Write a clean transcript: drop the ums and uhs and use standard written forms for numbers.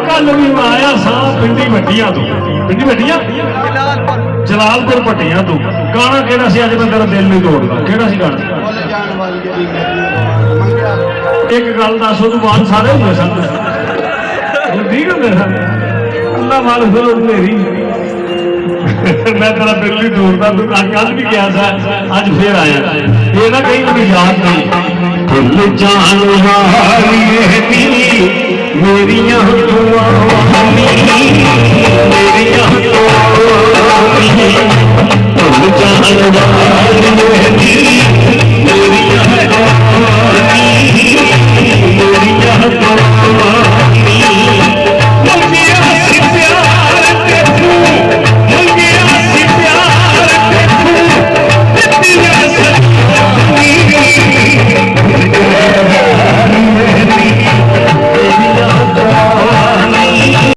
कल भी मैं आया सा पिंडी वड्डियां तो पिंडी वड्डियां जलालपुर भट्टियां तो गाना केड़ा सी? अज मैं तेरा दिल नहीं तोड़दा केड़ा सी गाना? एक गल दस उस बाद सारे हुए सन ठीक होंगे सन अल्लाह वाल फिर मेरी मैं तेरा दिल नहीं तोड़दा तू कल भी गया था अज फिर आया ये ना कहीं मुझे याद नहीं दिल जान वाली मेरिया मेरिया